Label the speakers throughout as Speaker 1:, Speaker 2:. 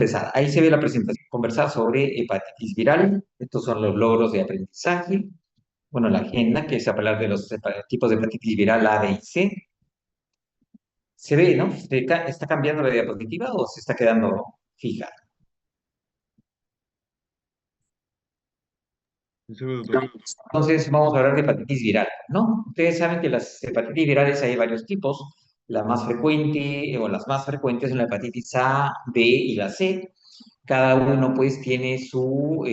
Speaker 1: Empezar. Ahí se ve la presentación. Conversar sobre hepatitis viral. Estos son los logros de aprendizaje. Bueno, la agenda, que es hablar de los tipos de hepatitis viral A, B y C. Se ve, ¿no? ¿Está cambiando la diapositiva o se está quedando fija?
Speaker 2: Sí, doctor.
Speaker 1: Entonces, vamos a hablar de hepatitis viral, ¿no? Ustedes saben que las hepatitis virales hay varios tipos. La más frecuente o las más frecuentes son la hepatitis A, B y la C. Cada uno pues tiene su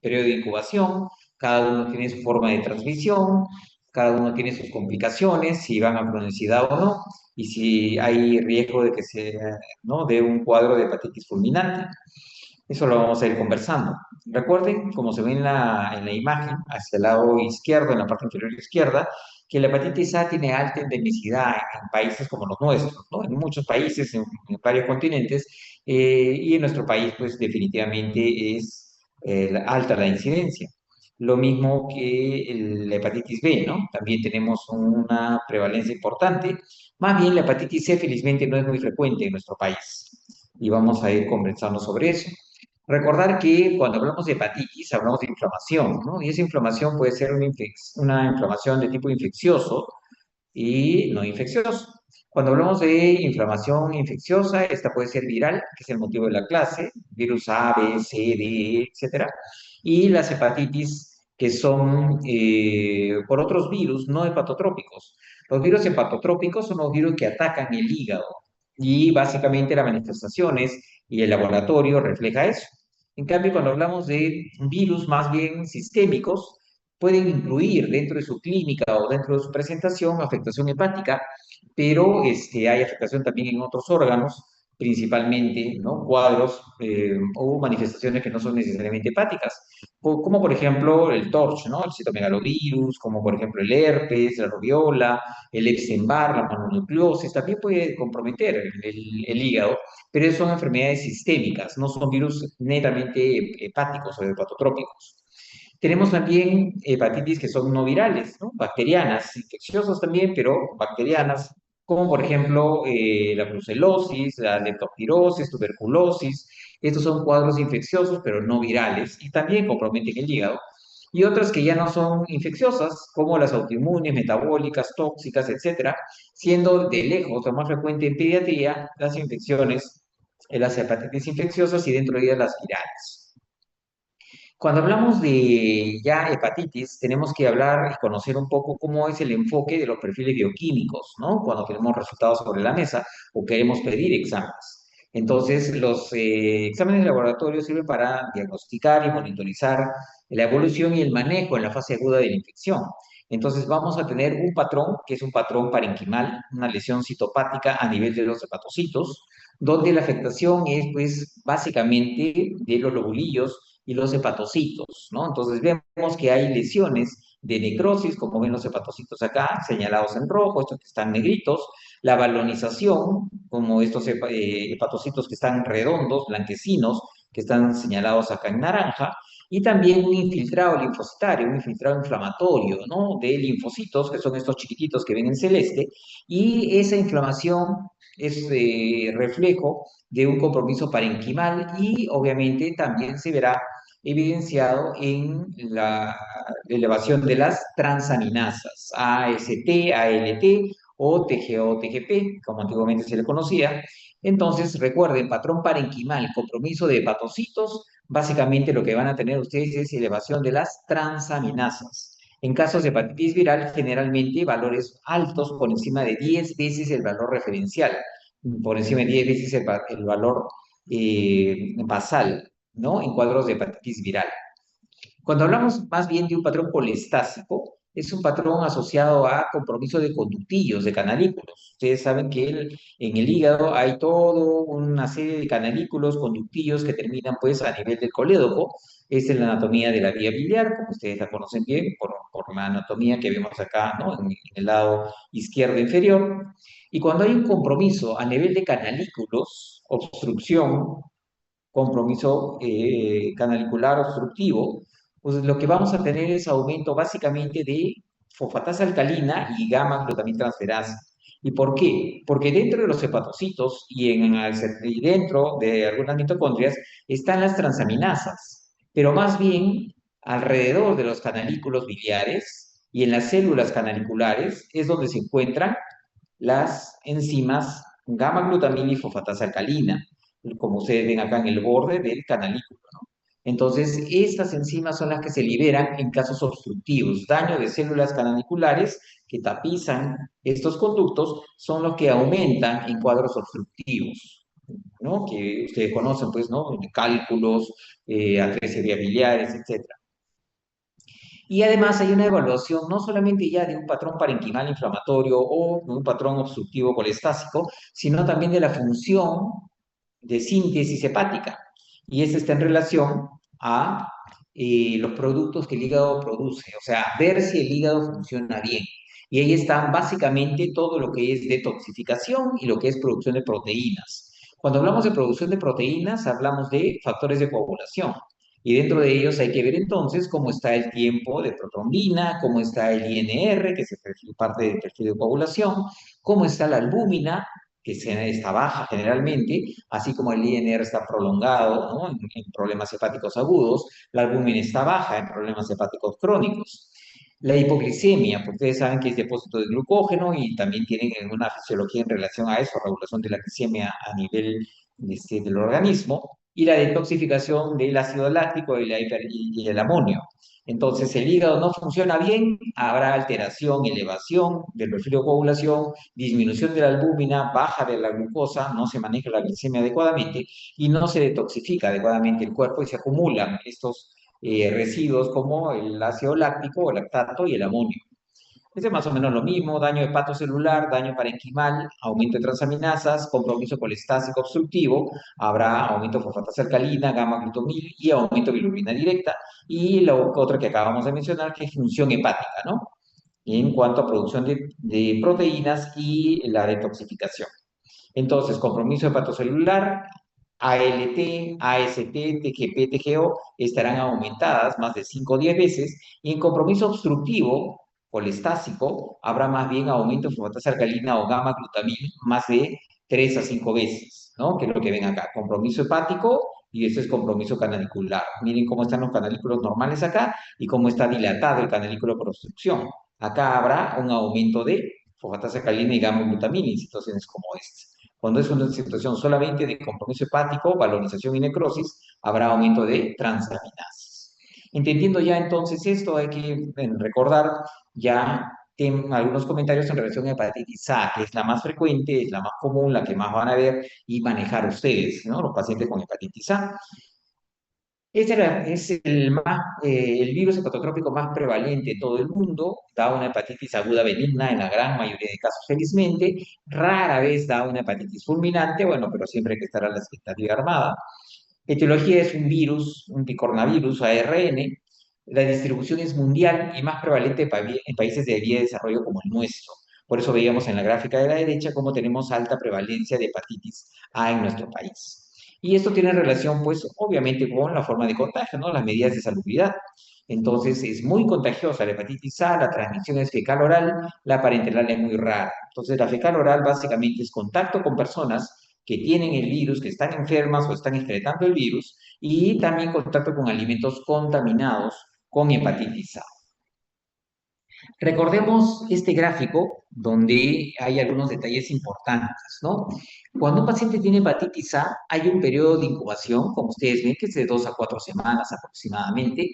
Speaker 1: periodo de incubación, cada uno tiene su forma de transmisión, cada uno tiene sus complicaciones, si van a cronicidad o no, y si hay riesgo de que se, ¿no?, de un cuadro de hepatitis fulminante. Eso lo vamos a ir conversando. Recuerden, como se ve en la imagen, hacia el lado izquierdo, en la parte inferior izquierda, que la hepatitis A tiene alta endemicidad en países como los nuestros, ¿no? En muchos países, en varios continentes, y en nuestro país, pues definitivamente es alta la incidencia. Lo mismo que la hepatitis B, ¿no? También tenemos una prevalencia importante. Más bien, la hepatitis C, felizmente, no es muy frecuente en nuestro país. Y vamos a ir conversando sobre eso. Recordar que cuando hablamos de hepatitis, hablamos de inflamación, ¿no? Y esa inflamación puede ser una inflamación de tipo infeccioso y no infeccioso. Cuando hablamos de inflamación infecciosa, esta puede ser viral, que es el motivo de la clase, virus A, B, C, D, etcétera. Y las hepatitis que son por otros virus no hepatotrópicos. Los virus hepatotrópicos son los virus que atacan el hígado y básicamente las manifestaciones y el laboratorio refleja eso. En cambio, cuando hablamos de virus más bien sistémicos, pueden incluir dentro de su clínica o dentro de su presentación afectación hepática, pero hay afectación también en otros órganos, principalmente, ¿no?, cuadros o manifestaciones que no son necesariamente hepáticas, como por ejemplo el TORCH, ¿no?, el citomegalovirus, como por ejemplo el herpes, la rubiola, el Epstein-Barr, la mononucleosis, también puede comprometer el hígado, pero son enfermedades sistémicas, no son virus netamente hepáticos o hepatotrópicos. Tenemos también hepatitis que son no virales, ¿no? Bacterianas, infecciosas también, pero bacterianas, como por ejemplo la brucelosis, la leptospirosis, tuberculosis. Estos son cuadros infecciosos, pero no virales, y también comprometen el hígado. Y otras que ya no son infecciosas, como las autoinmunes, metabólicas, tóxicas, etcétera, siendo de lejos lo más frecuente en pediatría las infecciones, las hepatitis infecciosas y dentro de ellas las virales. Cuando hablamos de ya hepatitis, tenemos que hablar y conocer un poco cómo es el enfoque de los perfiles bioquímicos, ¿no? Cuando tenemos resultados sobre la mesa o queremos pedir exámenes. Entonces, los exámenes de laboratorio sirven para diagnosticar y monitorizar la evolución y el manejo en la fase aguda de la infección. Entonces, vamos a tener un patrón, que es un patrón parenquimal, una lesión citopática a nivel de los hepatocitos, donde la afectación es, pues, básicamente de los lobulillos y los hepatocitos, ¿no? Entonces vemos que hay lesiones de necrosis, como ven los hepatocitos acá, señalados en rojo, estos que están negritos, la balonización, como estos hepatocitos que están redondos, blanquecinos, que están señalados acá en naranja, y también un infiltrado linfocitario, un infiltrado inflamatorio, ¿no?, de linfocitos, que son estos chiquititos que ven en celeste, y esa inflamación es reflejo de un compromiso parenquimal y obviamente también se verá evidenciado en la elevación de las transaminasas, AST, ALT o TGO, TGP, como antiguamente se le conocía. Entonces, recuerden, patrón parenquimal, compromiso de hepatocitos, básicamente lo que van a tener ustedes es elevación de las transaminasas. En casos de hepatitis viral, generalmente valores altos por encima de 10 veces el valor referencial, por encima de 10 veces el valor basal, ¿no?, en cuadros de hepatitis viral. Cuando hablamos más bien de un patrón colestásico, es un patrón asociado a compromiso de conductillos, de canalículos. Ustedes saben que en el hígado hay toda una serie de canalículos, conductillos que terminan pues a nivel del colédoco. Esta es la anatomía de la vía biliar, como ustedes la conocen bien, por la anatomía que vemos acá, ¿no?, en el lado izquierdo inferior. Y cuando hay un compromiso a nivel de canalículos, obstrucción, compromiso canalicular obstructivo, pues lo que vamos a tener es aumento básicamente de fosfatasa alcalina y gamma glutaminas transferasa. ¿Y por qué? Porque dentro de los hepatocitos y dentro de algunas mitocondrias están las transaminasas, pero más bien alrededor de los canalículos biliares y en las células canaliculares es donde se encuentran las enzimas gamma-glutamina y fosfatasa alcalina, como ustedes ven acá en el borde del canalículo, ¿no? Entonces, estas enzimas son las que se liberan en casos obstructivos, daño de células canaliculares que tapizan estos conductos, son los que aumentan en cuadros obstructivos, ¿no? Que ustedes conocen, pues, ¿no? Cálculos, atresia biliares, etc. Y además hay una evaluación no solamente ya de un patrón parenquimal inflamatorio o de un patrón obstructivo colestásico, sino también de la función de síntesis hepática. Y esta está en relación a los productos que el hígado produce, o sea, ver si el hígado funciona bien. Y ahí están básicamente todo lo que es detoxificación y lo que es producción de proteínas. Cuando hablamos de producción de proteínas, hablamos de factores de coagulación. Y dentro de ellos hay que ver entonces cómo está el tiempo de protrombina, cómo está el INR, que es parte del perfil de coagulación, cómo está la albúmina, está baja generalmente, así como el INR está prolongado, ¿no? En problemas hepáticos agudos, la albúmina está baja en problemas hepáticos crónicos. La hipoglicemia, porque ustedes saben que es depósito de glucógeno y también tienen una fisiología en relación a eso, regulación de la glicemia a nivel del organismo, y la detoxificación del ácido láctico y el amonio. Entonces, el hígado no funciona bien, habrá alteración, elevación del perfil de coagulación, disminución de la albúmina, baja de la glucosa, no se maneja la glicemia adecuadamente y no se detoxifica adecuadamente el cuerpo y se acumulan estos residuos como el ácido láctico o lactato y el amonio. Es más o menos lo mismo, daño hepatocelular, daño parenquimal, aumento de transaminasas, compromiso colestásico obstructivo, habrá aumento de fosfatasa alcalina, gamma-glutamil y aumento de bilirrubina directa. Y la otra que acabamos de mencionar, que es función hepática, ¿no? En cuanto a producción de proteínas y la detoxificación. Entonces, compromiso hepatocelular, ALT, AST, TGP, TGO estarán aumentadas más de 5 o 10 veces y en compromiso obstructivo colestásico habrá más bien aumento de fosfatasa alcalina o gamma-glutamina más de 3 a 5 veces, ¿no? Que es lo que ven acá, compromiso hepático y este es compromiso canalicular. Miren cómo están los canalículos normales acá y cómo está dilatado el canalículo por obstrucción. Acá habrá un aumento de fosfatasa alcalina y gamma-glutamina en situaciones como esta. Cuando es una situación solamente de compromiso hepático, valorización y necrosis, habrá aumento de transaminasas. Entendiendo ya entonces esto, hay que recordar ya algunos comentarios en relación a hepatitis A, que es la más frecuente, es la más común, la que más van a ver y manejar ustedes, ¿no? Los pacientes con hepatitis A. Es el virus hepatotrópico más prevalente en todo el mundo, da una hepatitis aguda benigna en la gran mayoría de casos, felizmente, rara vez da una hepatitis fulminante, bueno, pero siempre hay que estar a la expectativa armada. Etiología es un virus, un picornavirus ARN, la distribución es mundial y más prevalente en países de vía de desarrollo como el nuestro. Por eso veíamos en la gráfica de la derecha cómo tenemos alta prevalencia de hepatitis A en nuestro país. Y esto tiene relación, pues, obviamente con la forma de contagio, ¿no? Las medidas de salubridad. Entonces, es muy contagiosa la hepatitis A, la transmisión es fecal-oral, la parenteral es muy rara. Entonces, la fecal-oral básicamente es contacto con personas que tienen el virus, que están enfermas o están excretando el virus, y también contacto con alimentos contaminados con hepatitis A. Recordemos este gráfico donde hay algunos detalles importantes, ¿no? Cuando un paciente tiene hepatitis A, hay un periodo de incubación, como ustedes ven, que es de 2 a 4 semanas aproximadamente.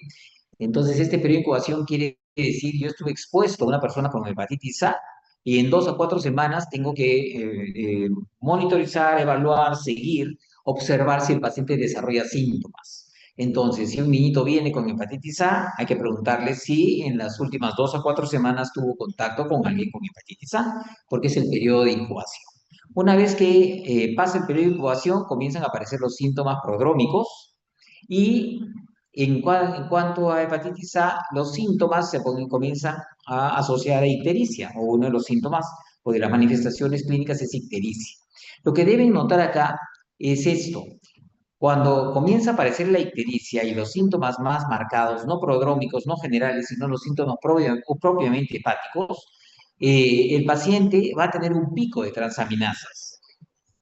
Speaker 1: Entonces, este periodo de incubación quiere decir, yo estuve expuesto a una persona con hepatitis A y en 2 a 4 semanas tengo que monitorizar, evaluar, seguir, observar si el paciente desarrolla síntomas. Entonces, si un niñito viene con hepatitis A, hay que preguntarle si en las últimas 2 a 4 semanas tuvo contacto con alguien con hepatitis A, porque es el periodo de incubación. Una vez que pasa el periodo de incubación, comienzan a aparecer los síntomas prodrómicos y en cuanto a hepatitis A, los síntomas comienzan a asociar a ictericia, o uno de los síntomas o de las manifestaciones clínicas es ictericia. Lo que deben notar acá es esto. Cuando comienza a aparecer la ictericia y los síntomas más marcados, no prodrómicos, no generales, sino los síntomas propiamente hepáticos, el paciente va a tener un pico de transaminasas.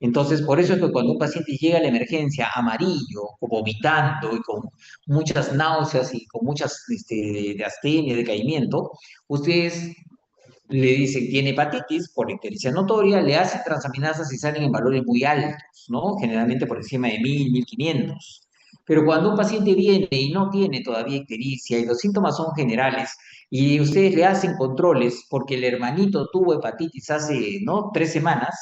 Speaker 1: Entonces, por eso es que cuando un paciente llega a la emergencia amarillo, o vomitando y con muchas náuseas y con muchas de astenia, decaimiento, ustedes le dicen tiene hepatitis por ictericia notoria, le hacen transaminasas y salen en valores muy altos, ¿no? Generalmente por encima de 1000, 1500. Pero cuando un paciente viene y no tiene todavía ictericia y los síntomas son generales y ustedes le hacen controles porque el hermanito tuvo hepatitis hace, ¿no?, 3 semanas,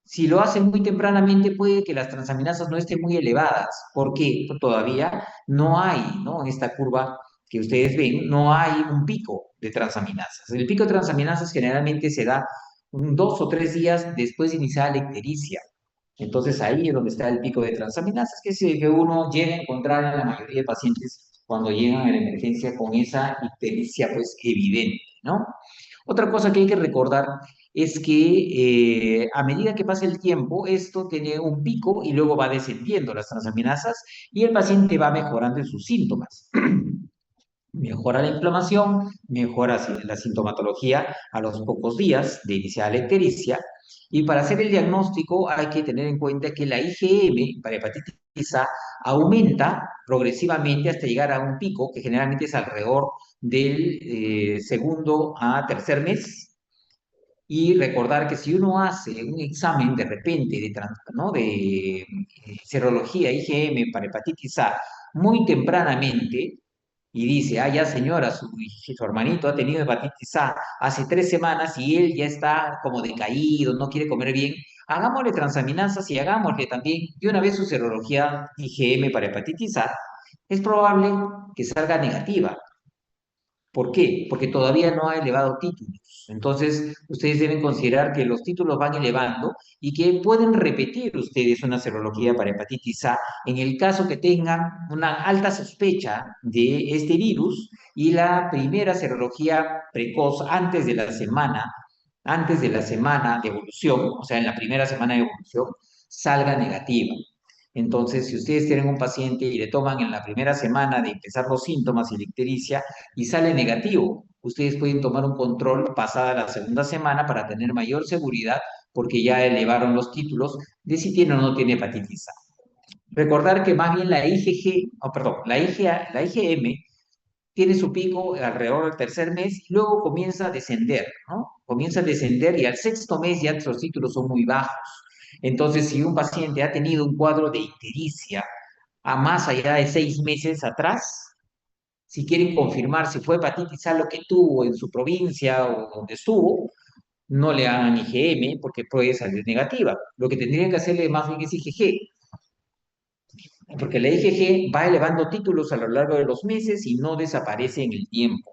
Speaker 1: si lo hacen muy tempranamente, puede que las transaminasas no estén muy elevadas. ¿Por qué? Pues todavía no hay, ¿no? En esta curva que ustedes ven, no hay un pico de transaminasas. El pico de transaminasas generalmente se da 2 o 3 días después de iniciar la ictericia. Entonces ahí es donde está el pico de transaminasas, que es el que uno llega a encontrar en la mayoría de pacientes cuando llegan a la emergencia con esa ictericia pues evidente, ¿no? Otra cosa que hay que recordar es que a medida que pasa el tiempo, esto tiene un pico y luego va descendiendo las transaminasas y el paciente va mejorando en sus síntomas. Mejora la inflamación, mejora la sintomatología a los pocos días de iniciar la ictericia. Y para hacer el diagnóstico hay que tener en cuenta que la IgM para hepatitis A aumenta progresivamente hasta llegar a un pico que generalmente es alrededor del segundo a tercer mes. Y recordar que si uno hace un examen de repente ¿no?, de serología IgM para hepatitis A muy tempranamente, y dice, ah, ya señora, su hermanito ha tenido hepatitis A hace 3 semanas y él ya está como decaído, no quiere comer bien, hagámosle transaminasas y hagámosle también de una vez su serología IgM para hepatitis A, es probable que salga negativa. ¿Por qué? Porque todavía no ha elevado títulos. Entonces, ustedes deben considerar que los títulos van elevando y que pueden repetir ustedes una serología para hepatitis A en el caso que tengan una alta sospecha de este virus y la primera serología precoz antes de la semana de evolución, o sea, en la primera semana de evolución, salga negativa. Entonces, si ustedes tienen un paciente y le toman en la primera semana de empezar los síntomas y la ictericia y sale negativo, ustedes pueden tomar un control pasada la segunda semana para tener mayor seguridad porque ya elevaron los títulos de si tiene o no tiene hepatitis A. Recordar que más bien la IgG, oh, perdón, la IgM tiene su pico alrededor del tercer mes y luego comienza a descender, ¿no? Comienza a descender y al sexto mes ya los títulos son muy bajos. Entonces, si un paciente ha tenido un cuadro de ictericia a más allá de 6 meses atrás, si quieren confirmar si fue hepatitis A lo que tuvo en su provincia o donde estuvo, no le hagan IgM porque puede salir negativa. Lo que tendrían que hacerle más bien es IgG, porque la IgG va elevando títulos a lo largo de los meses y no desaparece en el tiempo.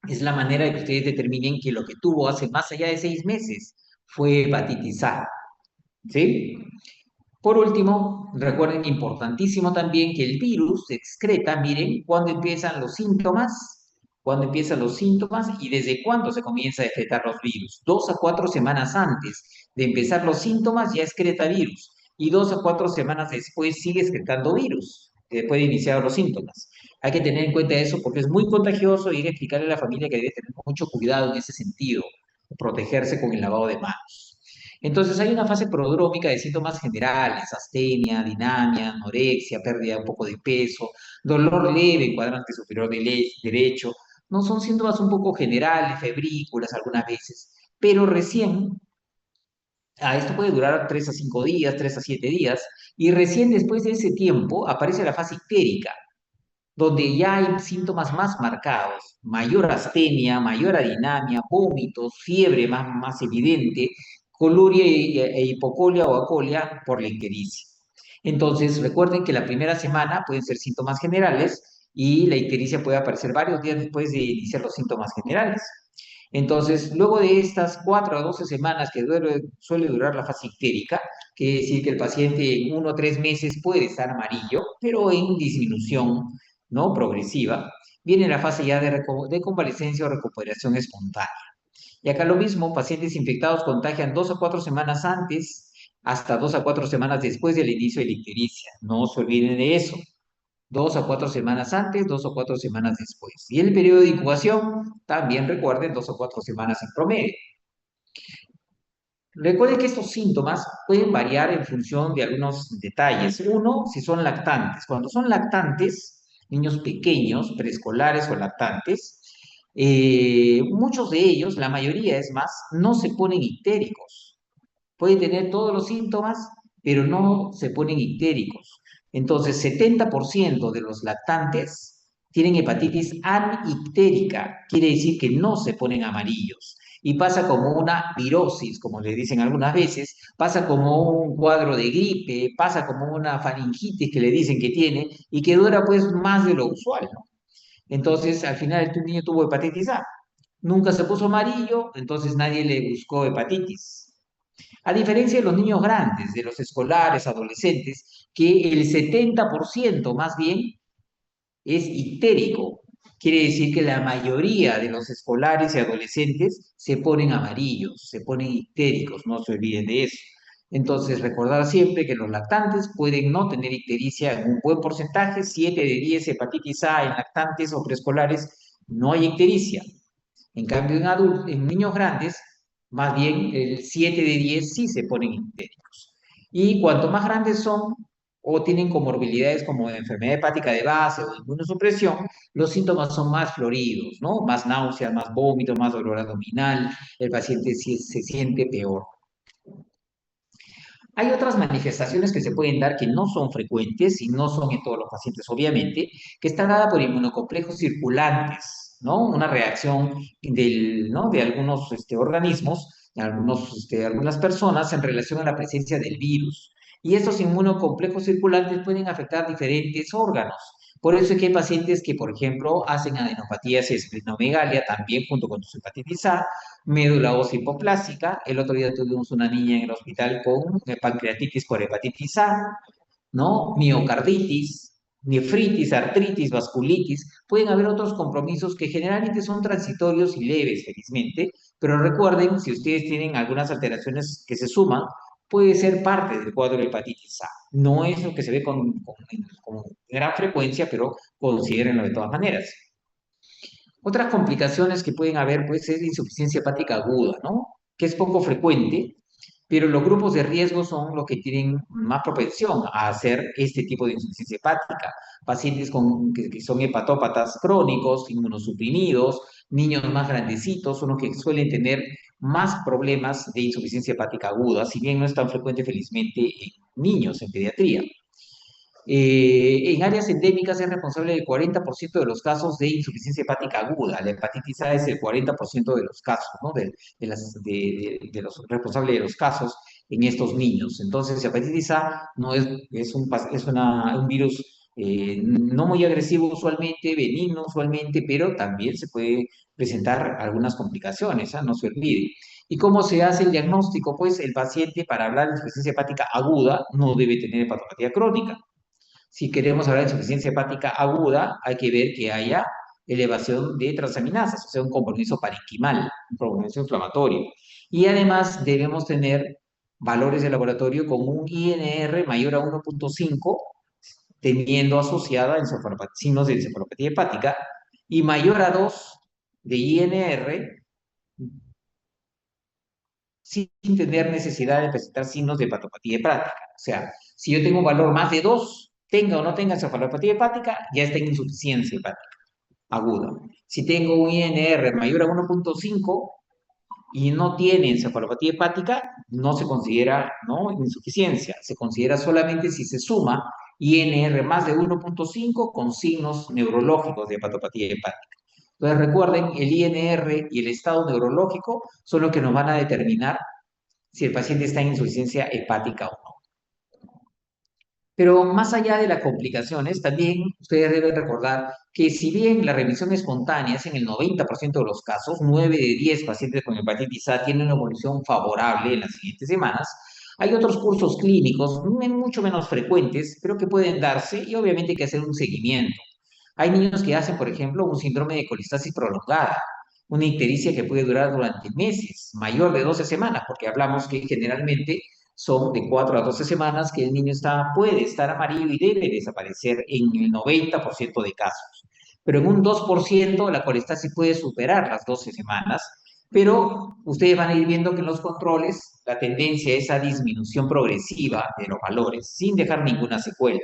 Speaker 1: Es la manera de que ustedes determinen que lo que tuvo hace más allá de 6 meses fue hepatitis A, ¿sí? Por último, recuerden importantísimo también que el virus se excreta, miren, cuándo empiezan los síntomas y desde cuándo se comienza a excretar los virus. 2 a 4 semanas antes de empezar los síntomas ya excreta virus y 2 a 4 semanas después sigue excretando virus, después de iniciar los síntomas. Hay que tener en cuenta eso porque es muy contagioso y hay que explicarle a la familia que debe tener mucho cuidado en ese sentido, protegerse con el lavado de manos. Entonces hay una fase prodrómica de síntomas generales, astenia, dinamia, anorexia, pérdida un poco de peso, dolor leve en cuadrante superior derecho. No son síntomas un poco generales, febrículas algunas veces, pero recién, esto puede durar 3 a 5 días, 3 a 7 días, y recién después de ese tiempo aparece la fase ictérica, donde ya hay síntomas más marcados, mayor astenia, mayor adinamia, vómitos, fiebre más evidente, coluria e hipocolia o acolia por la ictericia. Entonces, recuerden que la primera semana pueden ser síntomas generales y la ictericia puede aparecer varios días después de iniciar los síntomas generales. Entonces, luego de estas 4 a 12 semanas que suele durar la fase ictérica, quiere decir que el paciente en 1 o 3 meses puede estar amarillo, pero en disminución, ¿no?, progresiva, viene la fase ya de convalecencia o recuperación espontánea. Y acá lo mismo, pacientes infectados contagian 2 a 4 semanas antes, hasta 2 a 4 semanas después del inicio de la ictericia. No se olviden de eso. 2 a 4 semanas antes, 2 o 4 semanas después. Y el periodo de incubación, también recuerden, 2 o 4 semanas en promedio. Recuerden que estos síntomas pueden variar en función de algunos detalles. Uno, si son lactantes. Cuando son lactantes, niños pequeños, preescolares o lactantes, muchos de ellos, la mayoría es más, no se ponen ictéricos. Pueden tener todos los síntomas, pero no se ponen ictéricos. Entonces, 70% de los lactantes tienen hepatitis anictérica, quiere decir que no se ponen amarillos. Y pasa como una virosis, como le dicen algunas veces, pasa como un cuadro de gripe, pasa como una faringitis que le dicen que tiene y que dura pues más de lo usual, ¿no? Entonces, al final tu niño tuvo hepatitis A. Nunca se puso amarillo, entonces nadie le buscó hepatitis. A diferencia de los niños grandes, de los escolares, adolescentes, que el 70% más bien es ictérico. Quiere decir que la mayoría de los escolares y adolescentes se ponen amarillos, se ponen ictéricos, no se olviden de eso. Entonces, recordar siempre que los lactantes pueden no tener ictericia en un buen porcentaje, 7 de 10 hepatitis A en lactantes o preescolares, no hay ictericia. En cambio, en niños grandes, más bien el 7 de 10 sí se ponen ictéricos. Y cuanto más grandes son o tienen comorbilidades como enfermedad hepática de base o inmunosupresión, los síntomas son más floridos, ¿no? Más náuseas, más vómito, más dolor abdominal, el paciente sí se siente peor. Hay otras manifestaciones que se pueden dar que no son frecuentes y no son en todos los pacientes, obviamente, que están dadas por inmunocomplejos circulantes, ¿no? Una reacción ¿no? de algunos organismos, algunas personas en relación a la presencia del virus. Y estos inmunocomplejos circulantes pueden afectar diferentes órganos. Por eso es que hay pacientes que, por ejemplo, hacen adenopatías y esplenomegalia también junto con su hepatitis A, médula ósea hipoplásica. El otro día tuvimos una niña en el hospital con pancreatitis por hepatitis A, ¿no? Miocarditis, nefritis, artritis, vasculitis. Pueden haber otros compromisos que generalmente son transitorios y leves, felizmente, pero recuerden, si ustedes tienen algunas alteraciones que se suman, puede ser parte del cuadro de hepatitis A. No es lo que se ve con gran frecuencia, pero considérenlo de todas maneras. Otras complicaciones que pueden haber, pues, es la insuficiencia hepática aguda, ¿no? Que es poco frecuente, pero los grupos de riesgo son los que tienen más propensión a hacer este tipo de insuficiencia hepática. Pacientes que son hepatópatas crónicos, inmunosuprimidos, niños más grandecitos, son los que suelen tener más problemas de insuficiencia hepática aguda, si bien no es tan frecuente, felizmente, en niños, en pediatría. En áreas endémicas es responsable del 40% de los casos de insuficiencia hepática aguda. La hepatitis A es el 40% de los casos, ¿no? De los responsables de los casos en estos niños. Entonces, la hepatitis A no es un virus no muy agresivo usualmente, benigno usualmente, pero también se puede presentar algunas complicaciones, ¿ah? No se olvide. ¿Y cómo se hace el diagnóstico? Pues el paciente, para hablar de insuficiencia hepática aguda, no debe tener hepatopatía crónica. Si queremos hablar de insuficiencia hepática aguda, hay que ver que haya elevación de transaminasas, o sea, un compromiso parenquimal, un compromiso inflamatorio. Y además debemos tener valores de laboratorio con un INR mayor a 1.5, teniendo asociada signos de encefalopatía hepática, y mayor a 2 de INR sin tener necesidad de presentar signos de hepatopatía hepática. O sea, si yo tengo un valor más de 2, tenga o no tenga encefalopatía hepática, ya está en insuficiencia hepática aguda. Si tengo un INR mayor a 1.5 y no tiene encefalopatía hepática, no se considera, ¿no?, insuficiencia. Se considera solamente si se suma INR más de 1.5 con signos neurológicos de hepatopatía hepática. Entonces recuerden, el INR y el estado neurológico son los que nos van a determinar si el paciente está en insuficiencia hepática o no. Pero más allá de las complicaciones, también ustedes deben recordar que si bien la remisión espontánea es en el 90% de los casos, 9 de 10 pacientes con hepatitis A tienen una evolución favorable en las siguientes semanas, hay otros cursos clínicos mucho menos frecuentes, pero que pueden darse y obviamente hay que hacer un seguimiento. Hay niños que hacen, por ejemplo, un síndrome de colistasis prolongada, una ictericia que puede durar durante meses, mayor de 12 semanas, porque hablamos que generalmente son de 4 a 12 semanas que el niño puede estar amarillo y debe desaparecer en el 90% de casos. Pero en un 2% la colestasis puede superar las 12 semanas, pero ustedes van a ir viendo que en los controles la tendencia es a disminución progresiva de los valores, sin dejar ninguna secuela.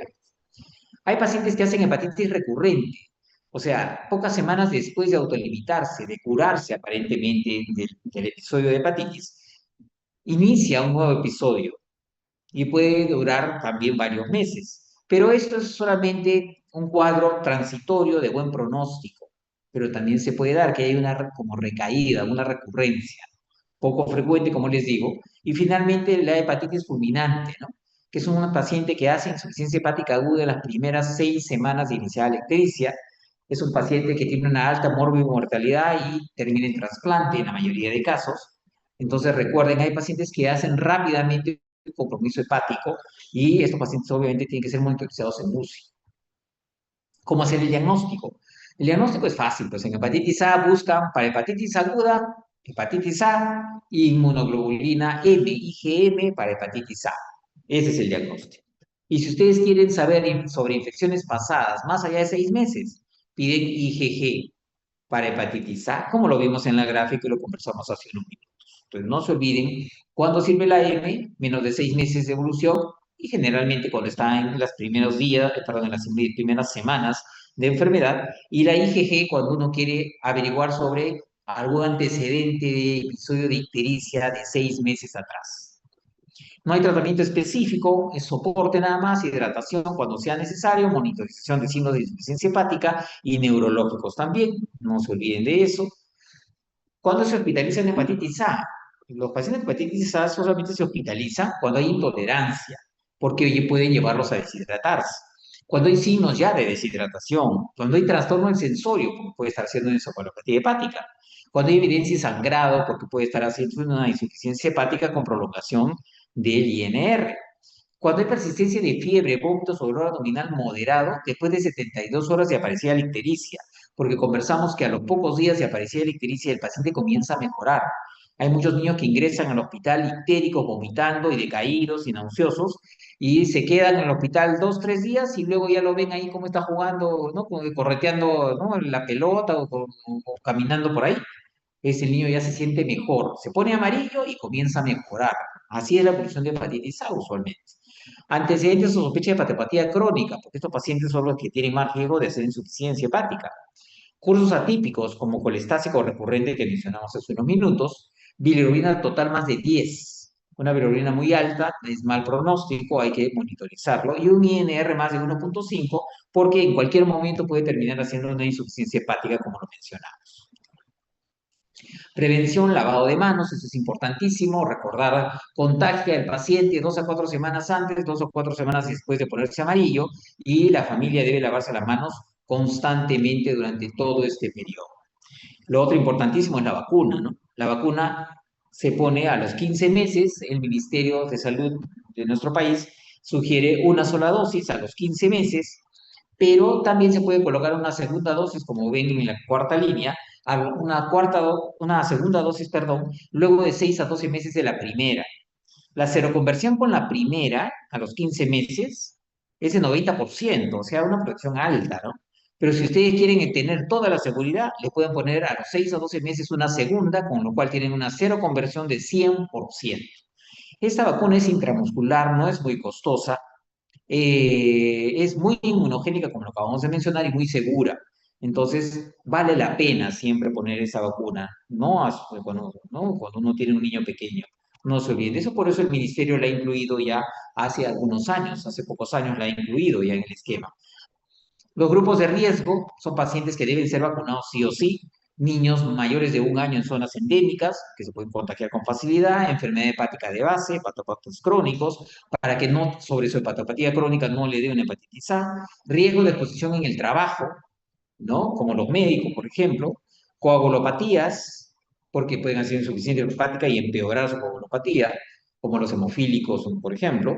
Speaker 1: Hay pacientes que hacen hepatitis recurrente, o sea, pocas semanas después de autolimitarse, de curarse aparentemente del episodio de hepatitis, inicia un nuevo episodio y puede durar también varios meses. Pero esto es solamente un cuadro transitorio de buen pronóstico, pero también se puede dar que haya una como recaída, una recurrencia, poco frecuente, como les digo, y finalmente la hepatitis fulminante, ¿no? Que es un paciente que hace insuficiencia hepática aguda en las primeras 6 semanas de iniciar la ictericia. Es un paciente que tiene una alta mortalidad y termina en trasplante en la mayoría de casos. Entonces, recuerden, hay pacientes que hacen rápidamente el compromiso hepático y estos pacientes obviamente tienen que ser monitorizados en UCI. ¿Cómo hacer el diagnóstico? El diagnóstico es fácil, pues en hepatitis A buscan para hepatitis aguda, hepatitis A, inmunoglobulina M, IgM para hepatitis A. Ese es el diagnóstico. Y si ustedes quieren saber sobre infecciones pasadas, más allá de 6 meses, piden IgG para hepatitis A, como lo vimos en la gráfica y lo conversamos hace unos minutos. Entonces, no se olviden cuándo sirve la M, menos de 6 meses de evolución, y generalmente cuando está en los primeros días, perdón, en las primeras semanas de enfermedad, y la IgG cuando uno quiere averiguar sobre algún antecedente de episodio de ictericia de 6 meses atrás. No hay tratamiento específico, es soporte nada más, hidratación cuando sea necesario, monitorización de signos de insuficiencia hepática y neurológicos también, no se olviden de eso. ¿Cuándo se hospitaliza en hepatitis A? Los pacientes de hepatitis A solamente se hospitalizan cuando hay intolerancia, porque oye, pueden llevarlos a deshidratarse. Cuando hay signos ya de deshidratación, cuando hay trastorno del sensorio, porque puede estar haciendo encefalopatía hepática, cuando hay evidencia de sangrado, porque puede estar haciendo una insuficiencia hepática con prolongación del INR. Cuando hay persistencia de fiebre, vómitos o dolor abdominal moderado, después de 72 horas de aparecida la ictericia, porque conversamos que a los pocos días de aparecida la ictericia el paciente comienza a mejorar. Hay muchos niños que ingresan al hospital ictéricos, vomitando y decaídos y nauseosos, y se quedan en el hospital 2, 3 días y luego ya lo ven ahí como está jugando, ¿no? Como correteando, ¿no? La pelota o caminando por ahí. Ese niño ya se siente mejor, se pone amarillo y comienza a mejorar. Así es la evolución de hepatitis A usualmente. Antecedentes o sospecha de hepatopatía crónica, porque estos pacientes son los que tienen más riesgo de hacer insuficiencia hepática. Cursos atípicos como colestásico recurrente que mencionamos hace unos minutos, bilirrubina total más de 10. Una bilirrubina muy alta es mal pronóstico, hay que monitorizarlo. Y un INR más de 1,5 porque en cualquier momento puede terminar haciendo una insuficiencia hepática como lo mencionamos. Prevención, lavado de manos, eso es importantísimo. Recordar, contagia al paciente 2 a 4 semanas antes, 2 o 4 semanas después de ponerse amarillo y la familia debe lavarse las manos constantemente durante todo este periodo. Lo otro importantísimo es la vacuna, ¿no? La vacuna se pone a los 15 meses, el Ministerio de Salud de nuestro país sugiere una sola dosis a los 15 meses, pero también se puede colocar una segunda dosis, como ven en la cuarta línea, una segunda dosis, perdón, luego de 6 a 12 meses de la primera. La seroconversión con la primera, a los 15 meses, es de 90%, o sea, una protección alta, ¿no? Pero si ustedes quieren tener toda la seguridad, le pueden poner a los 6 a 12 meses una segunda, con lo cual tienen una seroconversión de 100%. Esta vacuna es intramuscular, no es muy costosa, es muy inmunogénica, como lo acabamos de mencionar, y muy segura. Entonces, vale la pena siempre poner esa vacuna, ¿no? Cuando uno tiene un niño pequeño. No se olviden de eso, por eso el ministerio la ha incluido ya hace algunos años, hace pocos años la ha incluido ya en el esquema. Los grupos de riesgo son pacientes que deben ser vacunados sí o sí, niños mayores de 1 año en zonas endémicas, que se pueden contagiar con facilidad, enfermedad hepática de base, hepatopatos crónicos, para que no, sobre su hepatopatía crónica no le dé una hepatitis A, riesgo de exposición en el trabajo, ¿no? Como los médicos, por ejemplo, coagulopatías, porque pueden hacer insuficiencia hepática y empeorar su coagulopatía, como los hemofílicos, por ejemplo,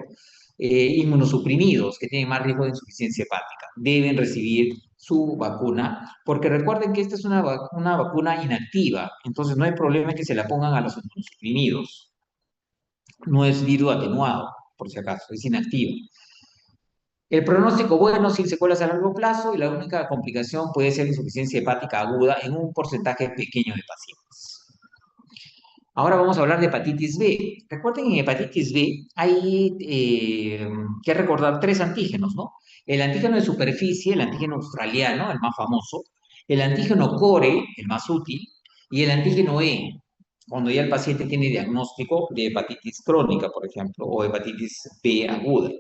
Speaker 1: inmunosuprimidos, que tienen más riesgo de insuficiencia hepática, deben recibir su vacuna, porque recuerden que esta es una vacuna inactiva, entonces no hay problema en que se la pongan a los inmunosuprimidos. No es virus atenuado, por si acaso, es inactivo. El pronóstico bueno, sin secuelas a largo plazo, y la única complicación puede ser insuficiencia hepática aguda en un porcentaje pequeño de pacientes. Ahora vamos a hablar de hepatitis B. Recuerden, en hepatitis B hay que recordar tres antígenos, ¿no? El antígeno de superficie, el antígeno australiano, el más famoso, el antígeno core, el más útil, y el antígeno E, cuando ya el paciente tiene diagnóstico de hepatitis crónica, por ejemplo, o hepatitis B aguda.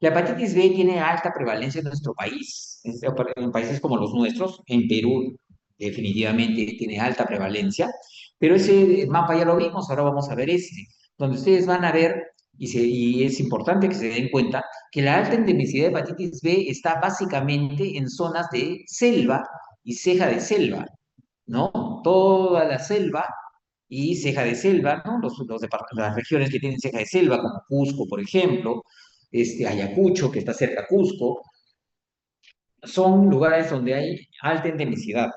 Speaker 1: La hepatitis B tiene alta prevalencia en nuestro país, en países como los nuestros, en Perú definitivamente tiene alta prevalencia, pero ese mapa ya lo vimos, ahora vamos a ver este, donde ustedes van a ver, y es importante que se den cuenta, que la alta endemicidad de hepatitis B está básicamente en zonas de selva y ceja de selva, ¿no? Toda la selva y ceja de selva, ¿no? Las regiones que tienen ceja de selva, como Cusco, por ejemplo, Ayacucho, que está cerca a Cusco, son lugares donde hay alta endemicidad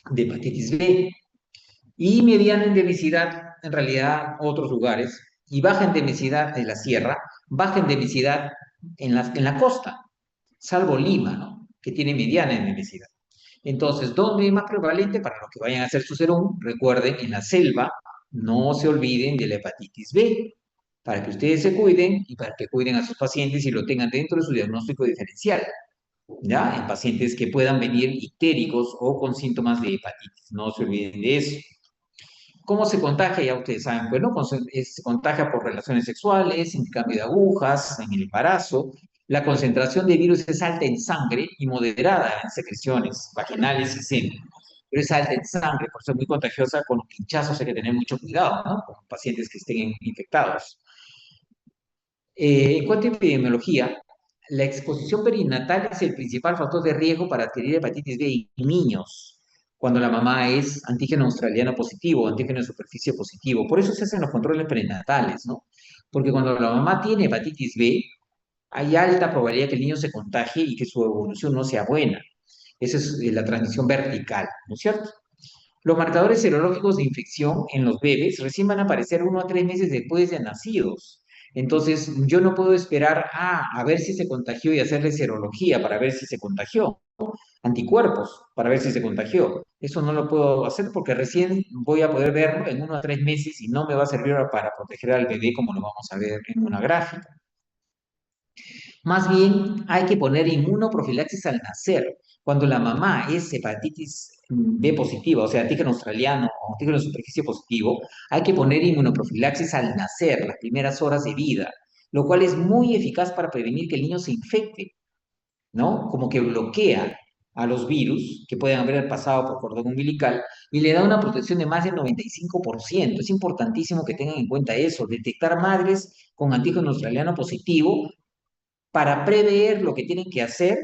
Speaker 1: de hepatitis B y mediana endemicidad, en realidad, otros lugares, y baja endemicidad en la sierra, baja endemicidad en la costa, salvo Lima, ¿no? Que tiene mediana endemicidad. Entonces, ¿dónde es más prevalente para los que vayan a hacer su serum? Recuerden, en la selva, no se olviden de la hepatitis B, para que ustedes se cuiden y para que cuiden a sus pacientes y lo tengan dentro de su diagnóstico diferencial, ¿ya? En pacientes que puedan venir ictéricos o con síntomas de hepatitis. No se olviden de eso. ¿Cómo se contagia? Ya ustedes saben, bueno, se contagia por relaciones sexuales, intercambio de agujas, en el embarazo. La concentración de virus es alta en sangre y moderada en secreciones vaginales y semen. Pero es alta en sangre, por eso es muy contagiosa. Con los pinchazos hay que tener mucho cuidado, ¿no? Con pacientes que estén infectados. En cuanto a epidemiología, la exposición perinatal es el principal factor de riesgo para adquirir hepatitis B en niños, cuando la mamá es antígeno australiano positivo, antígeno de superficie positivo. Por eso se hacen los controles prenatales, ¿no? Porque cuando la mamá tiene hepatitis B, hay alta probabilidad que el niño se contagie y que su evolución no sea buena. Esa es la transmisión vertical, ¿no es cierto? Los marcadores serológicos de infección en los bebés recién van a aparecer 1 a 3 meses después de nacidos. Entonces, yo no puedo esperar a ver si se contagió y hacerle serología para ver si se contagió, anticuerpos para ver si se contagió. Eso no lo puedo hacer porque recién voy a poder verlo en 1 a 3 meses y no me va a servir para proteger al bebé como lo vamos a ver en una gráfica. Más bien hay que poner inmunoprofilaxis al nacer. Cuando la mamá es hepatitis B positiva, o sea, antígeno australiano o antígeno de superficie positivo, hay que poner inmunoprofilaxis al nacer, las primeras horas de vida, lo cual es muy eficaz para prevenir que el niño se infecte, ¿no? Como que bloquea a los virus que pueden haber pasado por cordón umbilical y le da una protección de más del 95%. Es importantísimo que tengan en cuenta eso, detectar madres con antígeno australiano positivo para prever lo que tienen que hacer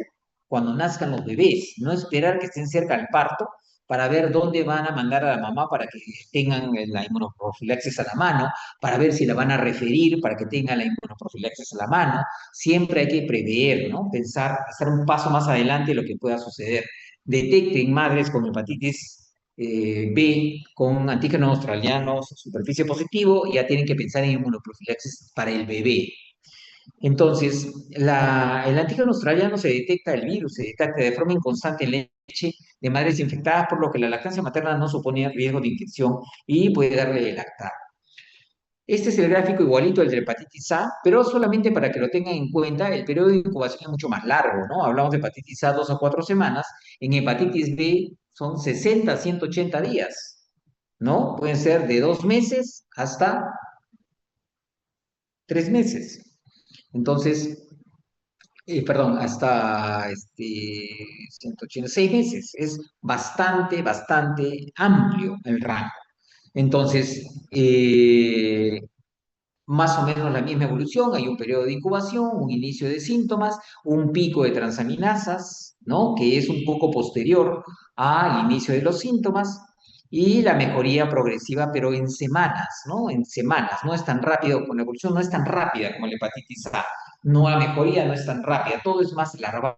Speaker 1: cuando nazcan los bebés, no esperar que estén cerca al parto para ver dónde van a mandar a la mamá para que tengan la inmunoprofilaxis a la mano, para ver si la van a referir para que tenga la inmunoprofilaxis a la mano. Siempre hay que prever, ¿no? Pensar, hacer un paso más adelante de lo que pueda suceder. Detecten madres con hepatitis B con antígenos australianos, superficie positivo, ya tienen que pensar en inmunoprofilaxis para el bebé. Entonces, el antígeno australiano se detecta el virus, se detecta de forma inconstante en leche de madres infectadas, por lo que la lactancia materna no supone riesgo de infección y puede darle lactar. Este es el gráfico igualito al de la hepatitis A, pero solamente para que lo tengan en cuenta, el periodo de incubación es mucho más largo, ¿no? Hablamos de hepatitis A 2 a 4 semanas, en hepatitis B son 60 a 180 días, ¿no? Pueden ser de 2 meses hasta 3 meses. Entonces, perdón, hasta 186 meses. Es bastante, bastante amplio el rango. Entonces, más o menos la misma evolución, hay un periodo de incubación, un inicio de síntomas, un pico de transaminasas, ¿no? Que es un poco posterior al inicio de los síntomas, y la mejoría progresiva, pero en semanas, ¿no? En semanas, no es tan rápido, con la evolución no es tan rápida como la hepatitis A, no, la mejoría no es tan rápida, todo es más larvado,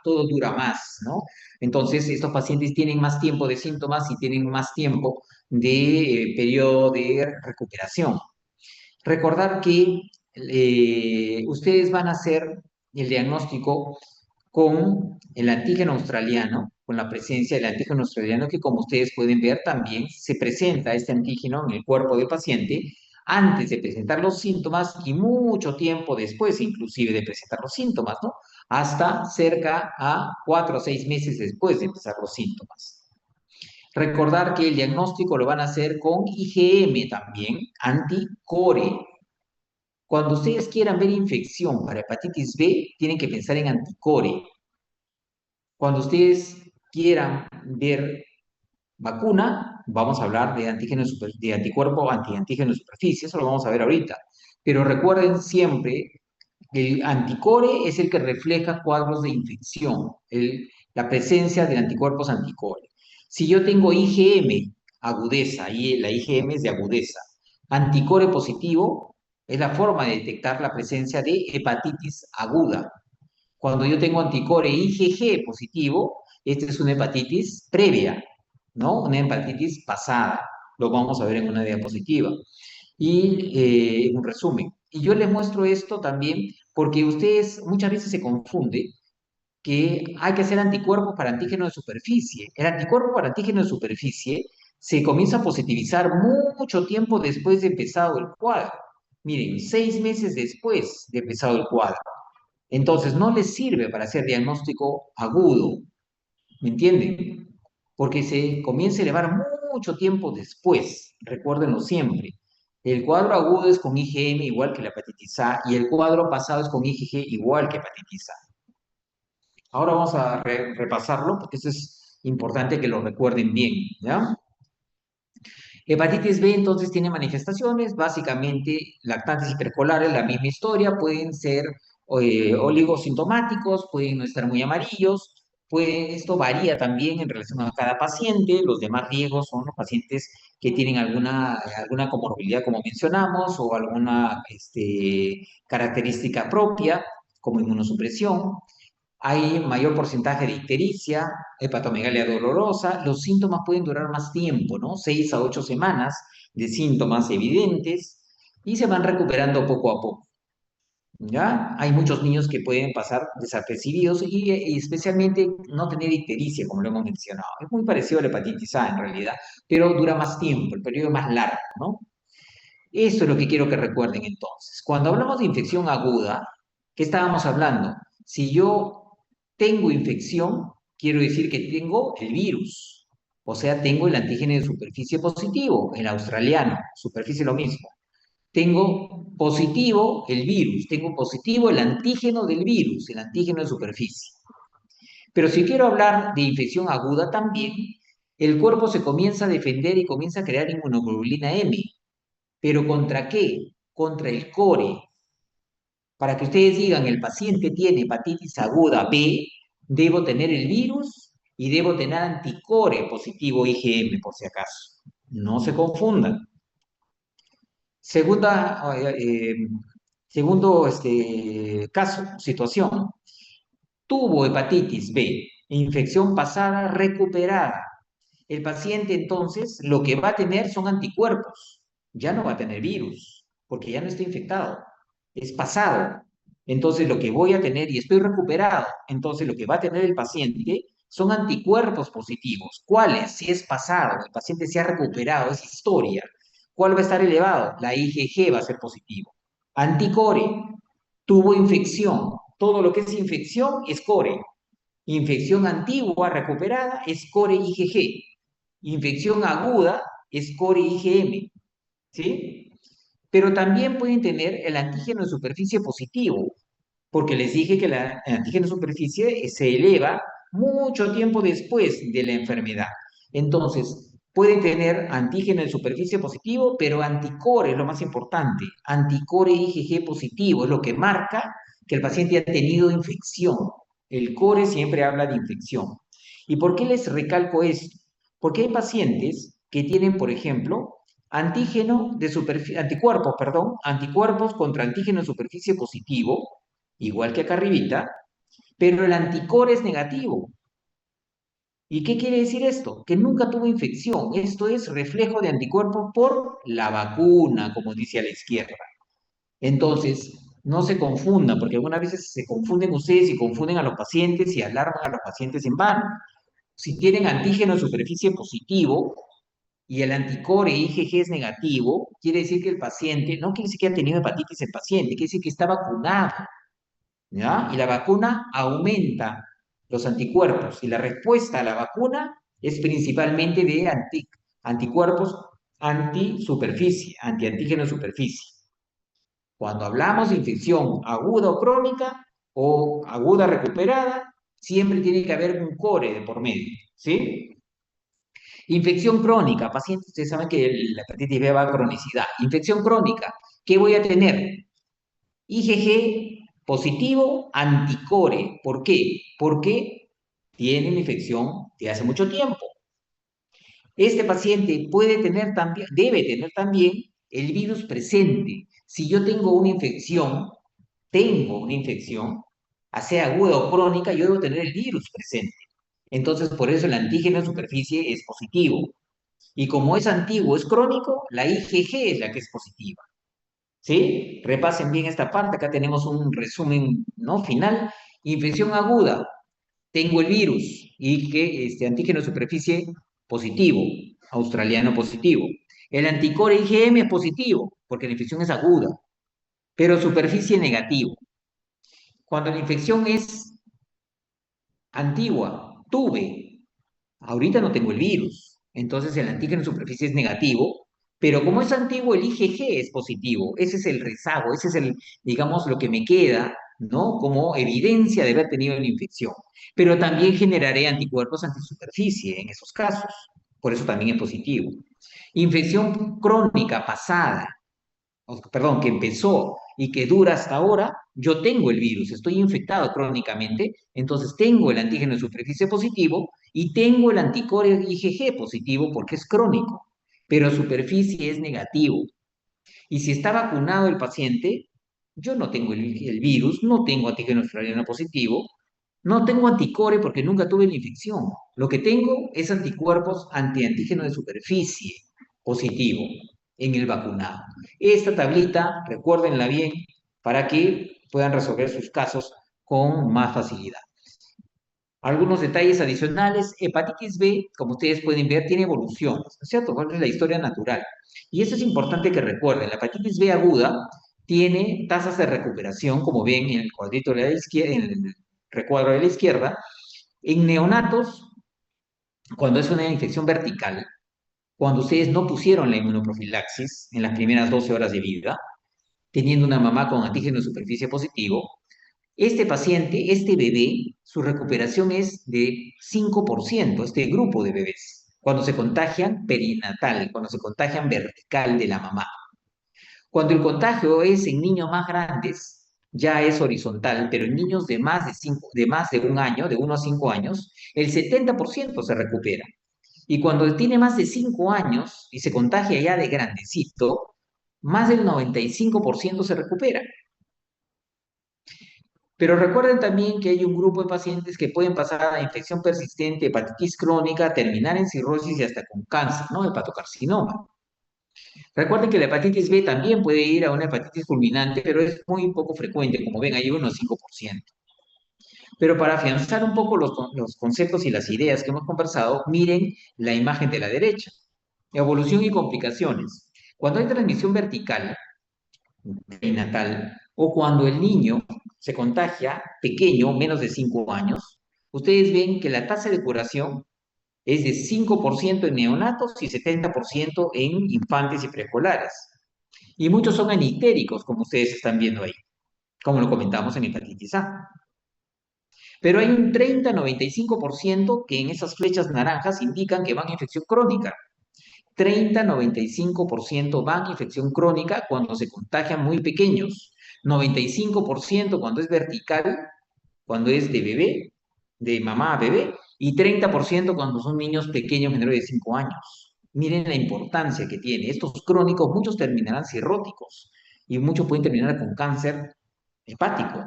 Speaker 1: todo dura más, ¿no? Entonces, estos pacientes tienen más tiempo de síntomas y tienen más tiempo de periodo de recuperación. Recordar que ustedes van a hacer el diagnóstico con el antígeno australiano, con la presencia del antígeno australiano, que como ustedes pueden ver también se presenta este antígeno en el cuerpo del paciente antes de presentar los síntomas y mucho tiempo después, inclusive de presentar los síntomas, ¿no? Hasta cerca a 4 o 6 meses después de empezar los síntomas. Recordar que el diagnóstico lo van a hacer con IgM también, anticore. Cuando ustedes quieran ver infección para hepatitis B, tienen que pensar en anticore. Cuando ustedes quieran ver vacuna, vamos a hablar de de anticuerpo antiantígeno de superficie, eso lo vamos a ver ahorita. Pero recuerden siempre que el anticore es el que refleja cuadros de infección, la presencia de anticuerpos anticore. Si yo tengo IgM, agudeza, y la IgM es de agudeza, anticore positivo es la forma de detectar la presencia de hepatitis aguda. Cuando yo tengo anticore IgG positivo, esta es una hepatitis previa, ¿no? Una hepatitis pasada. Lo vamos a ver en una diapositiva. Y un resumen. Y yo les muestro esto también porque ustedes muchas veces se confunde que hay que hacer anticuerpos para antígeno de superficie. El anticuerpo para antígeno de superficie se comienza a positivizar mucho tiempo después de empezado el cuadro. Miren, 6 meses después de empezado el cuadro. Entonces, no les sirve para hacer diagnóstico agudo, ¿me entienden? Porque se comienza a elevar mucho tiempo después, recuérdenlo siempre. El cuadro agudo es con IgM igual que la hepatitis A y el cuadro pasado es con IgG igual que hepatitis A. Ahora vamos a repasarlo porque eso es importante que lo recuerden bien, ¿ya? Hepatitis B entonces tiene manifestaciones, básicamente lactantes hipercolares, la misma historia, pueden ser oligosintomáticos, pueden no estar muy amarillos, esto varía también en relación a cada paciente, los demás riesgos son los pacientes que tienen alguna comorbilidad como mencionamos o alguna característica propia como inmunosupresión. Hay mayor porcentaje de ictericia, hepatomegalia dolorosa. Los síntomas pueden durar más tiempo, ¿no? 6 a 8 semanas de síntomas evidentes y se van recuperando poco a poco, ¿ya? Hay muchos niños que pueden pasar desapercibidos y especialmente no tener ictericia, como lo hemos mencionado. Es muy parecido a la hepatitis A en realidad, pero dura más tiempo, el periodo es más largo, ¿no? Esto es lo que quiero que recuerden entonces. Cuando hablamos de infección aguda, ¿qué estábamos hablando? Si yo tengo infección, quiero decir que tengo el virus. O sea, tengo el antígeno de superficie positivo, el australiano, superficie lo mismo. Tengo positivo el virus, tengo positivo el antígeno del virus, el antígeno de superficie. Pero si quiero hablar de infección aguda también, el cuerpo se comienza a defender y comienza a crear inmunoglobulina M. ¿Pero contra qué? Contra el core. Para que ustedes digan, el paciente tiene hepatitis aguda B, debo tener el virus y debo tener anticore positivo IgM, por si acaso. No se confundan. Segunda, segundo caso, situación. Tuvo hepatitis B, infección pasada recuperada. El paciente entonces lo que va a tener son anticuerpos, ya no va a tener virus, porque ya no está infectado, es pasado. Entonces lo que voy a tener, y estoy recuperado, entonces lo que va a tener el paciente son anticuerpos positivos. ¿Cuáles? Si es pasado, el paciente se ha recuperado, es historia. ¿Cuál va a estar elevado? La IgG va a ser positivo. Anticore, tuvo infección. Todo lo que es infección es core. Infección antigua recuperada es core IgG. Infección aguda es core IgM, ¿sí? Pero también pueden tener el antígeno de superficie positivo, porque les dije que el antígeno de superficie se eleva mucho tiempo después de la enfermedad. Entonces, pueden tener antígeno de superficie positivo, pero anticore es lo más importante. Anticore IgG positivo es lo que marca que el paciente ha tenido infección. El core siempre habla de infección. ¿Y por qué les recalco esto? Porque hay pacientes que tienen, por ejemplo, anticuerpos, perdón, anticuerpos contra antígeno de superficie positivo, igual que acá arribita, pero el anticore es negativo. ¿Y qué quiere decir esto? Que nunca tuvo infección. Esto es reflejo de anticuerpos por la vacuna, como dice a la izquierda. Entonces, no se confundan, porque algunas veces se confunden ustedes y confunden a los pacientes y alarman a los pacientes en vano. Si tienen antígeno de superficie positivo y el anticore IgG es negativo, quiere decir que el paciente, no quiere decir que ha tenido hepatitis el paciente, quiere decir que está vacunado, ¿ya? Y la vacuna aumenta los anticuerpos y la respuesta a la vacuna es principalmente de anticuerpos antisuperficie, antiantígeno de superficie. Cuando hablamos de infección aguda o crónica o aguda recuperada, siempre tiene que haber un core de por medio, ¿sí? Infección crónica, pacientes, ustedes saben que la hepatitis B va a cronicidad. Infección crónica, ¿qué voy a tener? IgG positivo, anticore. ¿Por qué? Porque tiene una infección de hace mucho tiempo. Este paciente puede tener también, debe tener también el virus presente. Si yo tengo una infección, sea aguda o crónica, yo debo tener el virus presente. Entonces, por eso el antígeno en superficie es positivo. Y como es antiguo, es crónico, la IgG es la que es positiva. ¿Sí? Repasen bien esta parte. Acá tenemos un resumen, ¿no? Final. Infección aguda. Tengo el virus y que antígeno de superficie positivo, australiano positivo. El anticore IgM es positivo porque la infección es aguda, pero superficie negativo. Cuando la infección es antigua, ahorita no tengo el virus, entonces el antígeno en superficie es negativo, pero como es antiguo, el IgG es positivo. Ese es el rezago, ese es digamos, lo que me queda, ¿no? Como evidencia de haber tenido la infección. Pero también generaré anticuerpos antisuperficie en esos casos. Por eso también es positivo. Infección crónica pasada, perdón, que empezó y que dura hasta ahora, yo tengo el virus, estoy infectado crónicamente, entonces tengo el antígeno de superficie positivo y tengo el anticore IgG positivo porque es crónico, pero superficie es negativo. Y si está vacunado el paciente, yo no tengo el virus, no tengo antígeno australiano positivo, no tengo anticore porque nunca tuve la infección. Lo que tengo es anticuerpos antiantígeno de superficie positivo en el vacunado. Esta tablita, recuérdenla bien, para que puedan resolver sus casos con más facilidad. Algunos detalles adicionales, hepatitis B, como ustedes pueden ver, tiene evoluciones, ¿no es cierto? ¿Cuál es la historia natural? Y eso es importante que recuerden, la hepatitis B aguda tiene tasas de recuperación, como ven en el cuadrito de la izquierda, en el recuadro de la izquierda, en neonatos, cuando es una infección vertical, cuando ustedes no pusieron la inmunoprofilaxis en las primeras 12 horas de vida, teniendo una mamá con antígeno de superficie positivo, este paciente, este bebé, su recuperación es de 5%, este grupo de bebés, cuando se contagian perinatal, cuando se contagian vertical de la mamá. Cuando el contagio es en niños más grandes, ya es horizontal, pero en niños de más de un año, de 1 a 5 años, el 70% se recupera. Y cuando tiene más de 5 años y se contagia ya de grandecito, más del 95% se recupera. Pero recuerden también que hay un grupo de pacientes que pueden pasar a infección persistente, hepatitis crónica, terminar en cirrosis y hasta con cáncer, ¿no? Hepatocarcinoma. Recuerden que la hepatitis B también puede ir a una hepatitis fulminante, pero es muy poco frecuente, como ven, hay unos 5%. Pero para afianzar un poco los conceptos y las ideas que hemos conversado, miren la imagen de la derecha. Evolución y complicaciones. Cuando hay transmisión vertical, perinatal, o cuando el niño se contagia pequeño, menos de 5 años, ustedes ven que la tasa de curación es de 5% en neonatos y 70% en infantes y preescolares. Y muchos son anictéricos, como ustedes están viendo ahí, como lo comentamos en hepatitis A. Pero hay un 30-95% que en esas flechas naranjas indican que van a infección crónica. 30-95% van a infección crónica cuando se contagian muy pequeños. 95% cuando es vertical, cuando es de bebé, de mamá a bebé, y 30% cuando son niños pequeños menores de 5 años. Miren la importancia que tiene. Estos crónicos, muchos terminarán cirróticos y muchos pueden terminar con cáncer hepático.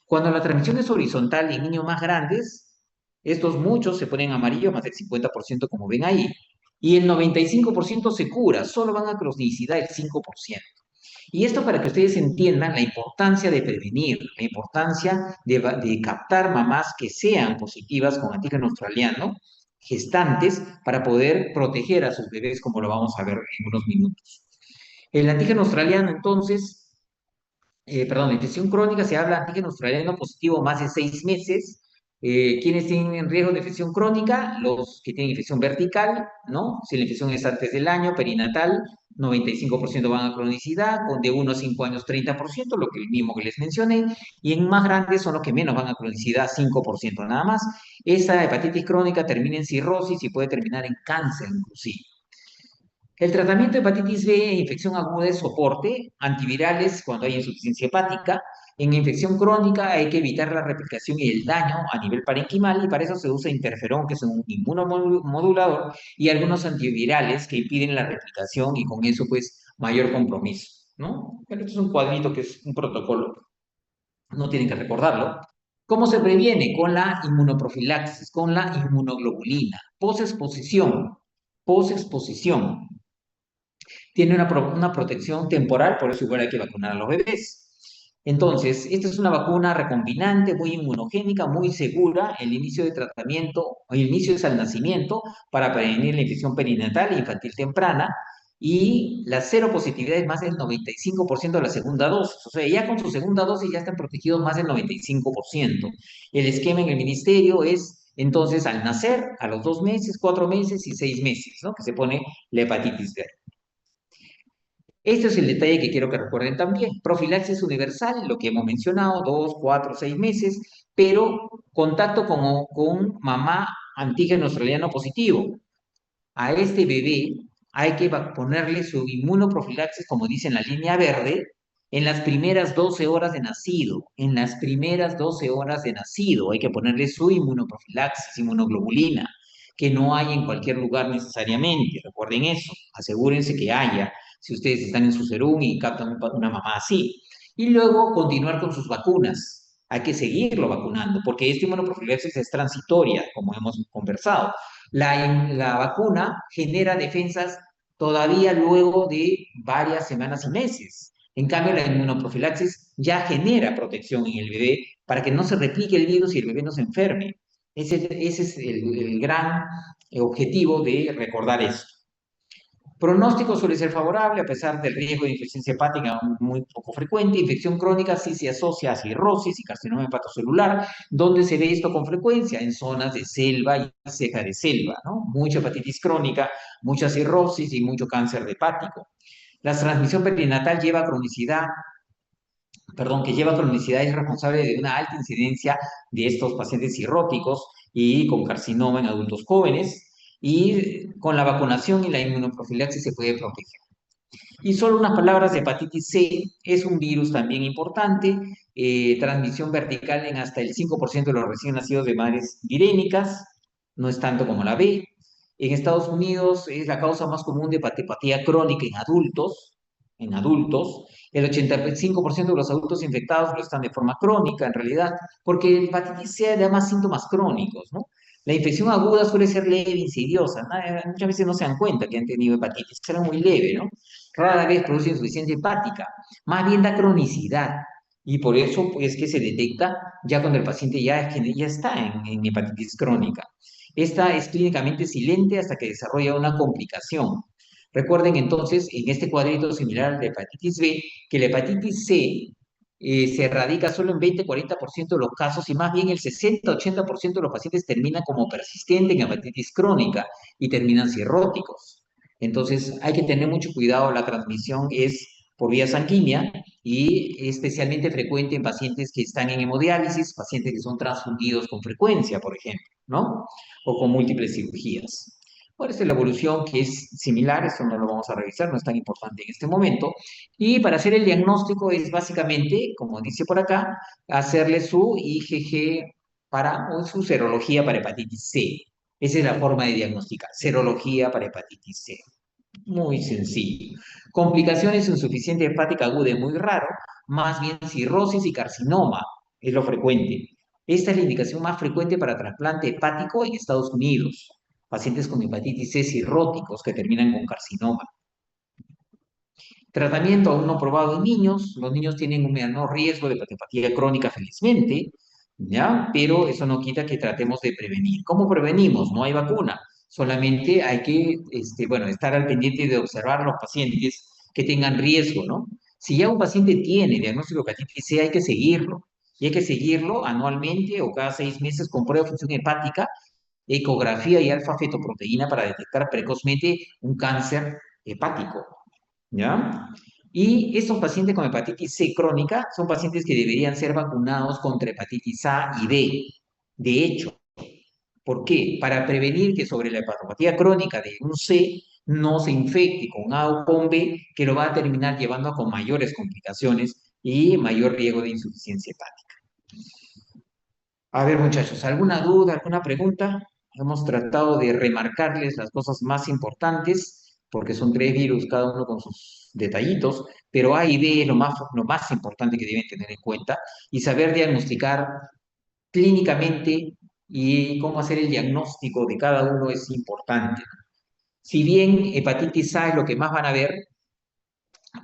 Speaker 1: Cuando la transmisión es horizontal en niños más grandes, Estos muchos se ponen amarillos, más del 50% como ven ahí. Y el 95% se cura, solo van a cronicidad el 5%. Y esto para que ustedes entiendan la importancia de prevenir, la importancia de captar mamás que sean positivas con antígeno australiano, gestantes, para poder proteger a sus bebés, como lo vamos a ver en unos minutos. El antígeno australiano, entonces, perdón, la infección crónica se habla de antígeno australiano positivo más de 6 meses. ¿Quiénes tienen riesgo de infección crónica? Los que tienen infección vertical, ¿no? Si la infección es antes del año, perinatal, 95% van a cronicidad, con de 1 a 5 años 30%, lo que mismo que les mencioné, y en más grandes son los que menos van a cronicidad, 5% nada más. Esta hepatitis crónica termina en cirrosis y puede terminar en cáncer inclusive. El tratamiento de hepatitis B en infección aguda es soporte, antivirales cuando hay insuficiencia hepática. En infección crónica hay que evitar la replicación y el daño a nivel parenquimal y para eso se usa interferón, que es un inmunomodulador, y algunos antivirales que impiden la replicación y con eso pues mayor compromiso, ¿no? Pero esto es un cuadrito que es un protocolo, no tienen que recordarlo. ¿Cómo se previene? Con la inmunoprofilaxis, con la inmunoglobulina, posexposición, posexposición tiene una protección temporal, por eso igual hay que vacunar a los bebés. Entonces, esta es una vacuna recombinante, muy inmunogénica, muy segura. El inicio de tratamiento, el inicio es al nacimiento para prevenir la infección perinatal e infantil temprana. Y la seropositividad es más del 95% de la segunda dosis. O sea, ya con su segunda dosis ya están protegidos más del 95%. El esquema en el ministerio es entonces al nacer, a los 2 meses, 4 meses y 6 meses, ¿no? Que se pone la hepatitis B. Este es el detalle que quiero que recuerden también. Profilaxis universal, lo que hemos mencionado, 2, 4, 6 meses, pero contacto con mamá antígeno australiano positivo. A este bebé hay que ponerle su inmunoprofilaxis, como dice en la línea verde, en las primeras 12 horas de nacido. En las primeras 12 horas de nacido hay que ponerle su inmunoprofilaxis, inmunoglobulina, que no hay en cualquier lugar necesariamente. Recuerden eso, asegúrense que haya, si ustedes están en su serum y captan una mamá así. Y luego continuar con sus vacunas. Hay que seguirlo vacunando, porque esta inmunoprofilaxis es transitoria, como hemos conversado. La vacuna genera defensas todavía luego de varias semanas y meses. En cambio, la inmunoprofilaxis ya genera protección en el bebé para que no se replique el virus y el bebé no se enferme. Ese es el gran objetivo de recordar eso. Pronóstico suele ser favorable a pesar del riesgo de insuficiencia hepática muy poco frecuente. Infección crónica sí se asocia a cirrosis y carcinoma hepatocelular, donde se ve esto con frecuencia en zonas de selva y ceja de selva, ¿no? Mucha hepatitis crónica, mucha cirrosis y mucho cáncer hepático. La transmisión perinatal lleva cronicidad, perdón, que lleva cronicidad es responsable de una alta incidencia de estos pacientes cirróticos y con carcinoma en adultos jóvenes. Y con la vacunación y la inmunoprofilaxis se puede proteger. Y solo unas palabras de hepatitis C, es un virus también importante, transmisión vertical en hasta el 5% de los recién nacidos de madres virénicas, no es tanto como la B. En Estados Unidos es la causa más común de hepatopatía crónica en adultos. El 85% de los adultos infectados lo están de forma crónica, en realidad, porque la hepatitis C da más síntomas crónicos, ¿no? La infección aguda suele ser leve, insidiosa. Muchas veces no se dan cuenta que han tenido hepatitis, será muy leve, ¿no? Rara vez produce insuficiencia hepática, más bien da cronicidad. Y por eso es que se detecta ya cuando el paciente ya está en hepatitis crónica. Esta es clínicamente silente hasta que desarrolla una complicación. Recuerden entonces, en este cuadrito similar al de hepatitis B, que la hepatitis C se erradica solo en 20-40% de los casos y más bien el 60-80% de los pacientes terminan como persistente en hepatitis crónica y terminan cirróticos. Entonces hay que tener mucho cuidado, la transmisión es por vía sanguínea y especialmente frecuente en pacientes que están en hemodiálisis, pacientes que son transfundidos con frecuencia, por ejemplo, ¿no? O con múltiples cirugías. Bueno, esta es la evolución que es similar, esto no lo vamos a revisar, no es tan importante en este momento. Y para hacer el diagnóstico es básicamente, como dice por acá, hacerle su IgG o su serología para hepatitis C. Esa es la forma de diagnosticar, serología para hepatitis C. Muy sencillo. Complicaciones, insuficiencia hepática aguda es muy raro, más bien cirrosis y carcinoma es lo frecuente. Esta es la indicación más frecuente para trasplante hepático en Estados Unidos. Pacientes con hepatitis C cirróticos que terminan con carcinoma. Tratamiento aún no probado en niños. Los niños tienen un menor riesgo de hepatopatía crónica, felizmente, ¿ya? Pero eso no quita que tratemos de prevenir. ¿Cómo prevenimos? No hay vacuna. Solamente hay que, bueno, estar al pendiente de observar a los pacientes que tengan riesgo, ¿no? Si ya un paciente tiene diagnóstico de hepatitis C, hay que seguirlo. Y hay que seguirlo anualmente o cada 6 meses con prueba de función hepática, ecografía y alfa-fetoproteína para detectar precozmente un cáncer hepático. ¿Ya? Y estos pacientes con hepatitis C crónica son pacientes que deberían ser vacunados contra hepatitis A y B. De hecho, ¿por qué? Para prevenir que sobre la hepatopatía crónica de un C no se infecte con A o con B, que lo va a terminar llevando con mayores complicaciones y mayor riesgo de insuficiencia hepática. A ver, muchachos, ¿alguna duda, alguna pregunta? Hemos tratado de remarcarles las cosas más importantes, porque son 3 virus, cada uno con sus detallitos, pero A y B es lo más importante que deben tener en cuenta y saber diagnosticar clínicamente y cómo hacer el diagnóstico de cada uno es importante. Si bien hepatitis A es lo que más van a ver,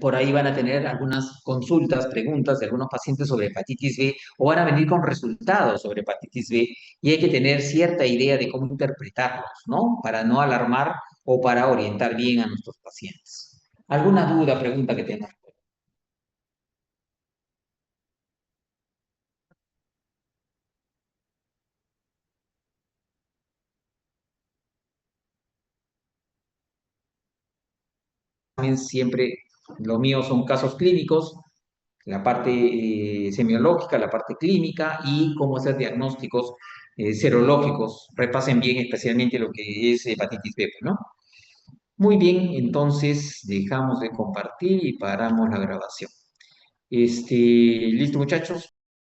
Speaker 1: por ahí van a tener algunas consultas, preguntas de algunos pacientes sobre hepatitis B o van a venir con resultados sobre hepatitis B y hay que tener cierta idea de cómo interpretarlos, ¿no? Para no alarmar o para orientar bien a nuestros pacientes. ¿Alguna duda, pregunta que tengan? También siempre lo mío son casos clínicos, la parte semiológica, la parte clínica y cómo hacer diagnósticos serológicos. Repasen bien especialmente lo que es hepatitis B, ¿no? Muy bien, entonces dejamos de compartir y paramos la grabación. Listo, muchachos.